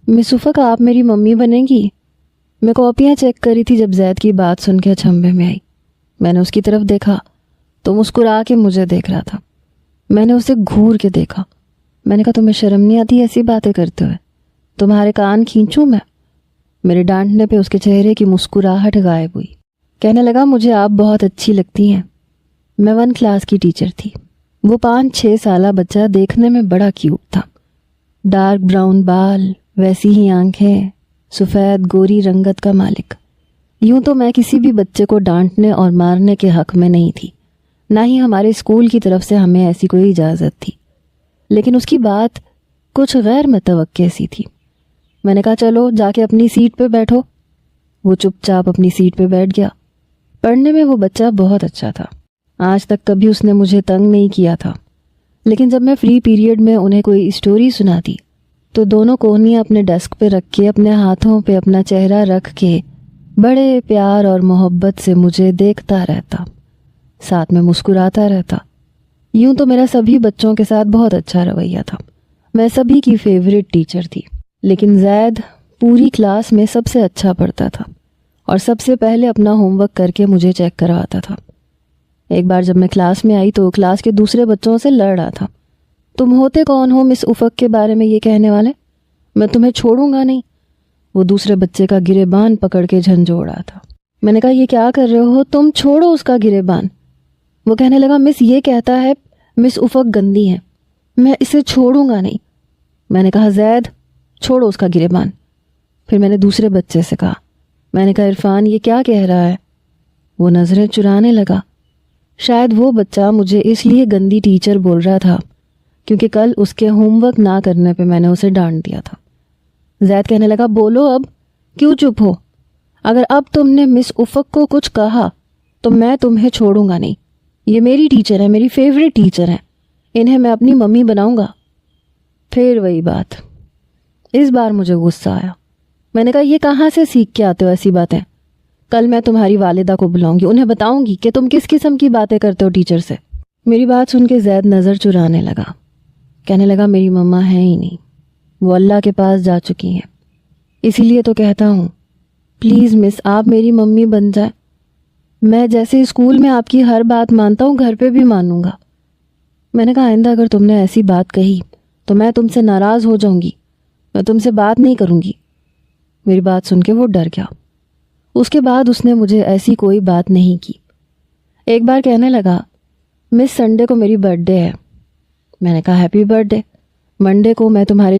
Miss उफ़क़ आप मेरी mummy बनेंगी? मैं कॉपियाँ चेक करी थी जब ज़ैद की बात सुन के अचंभे में आई। मैंने उसकी तरफ देखा तो मुस्कुरा के मुझे देख रहा था। मैंने उसे घूर के देखा। मैंने कहा, तुम्हें शर्म नहीं आती ऐसी बातें करते हुए? तुम्हारे कान खींचूं मैं? मेरे डांटने पे उसके चेहरे की मुस्कुराहट गायब हुई। कहने लगा, मुझे आप बहुत अच्छी लगती हैं। मैं 1 क्लास की टीचर थी। वो 5-6 साला बच्चा देखने में बड़ा क्यूट था। डार्क ब्राउन बाल, वैसी ही आंखें, सफ़ेद गोरी रंगत का मालिक। यूं तो मैं किसी भी बच्चे को डांटने और मारने के हक में नहीं थी, ना ही हमारे स्कूल की तरफ से हमें ऐसी कोई इजाज़त थी, लेकिन उसकी बात कुछ गैर मुतवक्के सी थी। मैंने कहा, चलो जाके अपनी सीट पे बैठो। वो चुपचाप अपनी सीट पे बैठ गया। पढ़ने में वो बच्चा बहुत अच्छा था। आज तक कभी उसने मुझे तंग नहीं किया था, लेकिन जब मैं फ्री पीरियड में उन्हें कोई स्टोरी सुनाती तो दोनों कोहनियाँ अपने डेस्क पे रख के, अपने हाथों पे अपना चेहरा रख के बड़े प्यार और मोहब्बत से मुझे देखता रहता, साथ में मुस्कुराता रहता। यूं तो मेरा सभी बच्चों के साथ बहुत अच्छा रवैया था। मैं सभी की फेवरेट टीचर थी, लेकिन ज़ैद पूरी क्लास में सबसे अच्छा पढ़ता था और सबसे पहले अपना होमवर्क करके मुझे चेक करवाता था। एक बार जब मैं क्लास में आई तो क्लास के दूसरे बच्चों से लड़ रहा था। तुम होते कौन हो मिस उफ़क़ के बारे में ये कहने वाले? मैं तुम्हें छोड़ूंगा नहीं। वो दूसरे बच्चे का गिरेबान पकड़ के झंझोड़ रहा था। मैंने कहा, ये क्या कर रहे हो तुम? छोड़ो उसका गिरेबान। वो कहने लगा, मिस ये कहता है मिस उफ़क़ गंदी है, मैं इसे छोड़ूंगा नहीं। मैंने कहा, ज़ैद छोड़ो उसका गिरेबान। फिर मैंने दूसरे बच्चे से कहा, मैंने कहा, इरफान ये क्या कह रहा है? वो नज़रें चुराने लगा। शायद वो बच्चा मुझे इसलिए गंदी टीचर बोल रहा था क्योंकि कल उसके होमवर्क ना करने पे मैंने उसे डांट दिया था। ज़ैद कहने लगा, बोलो अब, क्यों चुप हो? अगर अब तुमने मिस उफ़क़ को कुछ कहा तो मैं तुम्हें छोड़ूंगा नहीं। ये मेरी टीचर है, मेरी फेवरेट टीचर है, इन्हें मैं अपनी मम्मी बनाऊंगा। फिर वही बात। इस बार मुझे गुस्सा आया। मैंने कहा, ये कहाँ से सीख के आते हो ऐसी बातें? कल मैं तुम्हारी वालिदा को बुलाऊंगी, उन्हें बताऊंगी कि तुम किस किस्म की बातें करते हो टीचर से। मेरी बात सुन के ज़ैद नज़र चुराने लगा। कहने लगा, मेरी मम्मा है ही नहीं, वो अल्लाह के पास जा चुकी हैं। इसीलिए तो कहता हूँ, प्लीज़ मिस आप मेरी मम्मी बन जाए। मैं जैसे स्कूल में आपकी हर बात मानता हूँ, घर पे भी मानूंगा। मैंने कहा, आइंदा अगर तुमने ऐसी बात कही तो मैं तुमसे नाराज़ हो जाऊंगी, मैं तुमसे बात नहीं करूंगी। मेरी बात सुन के वो डर गया। उसके बाद उसने मुझे ऐसी कोई बात नहीं की। एक बार कहने लगा, मिस संडे को मेरी बर्थडे है। मैंने कहा, हैप्पी बर्थडे। मंडे को मैं तुम्हारे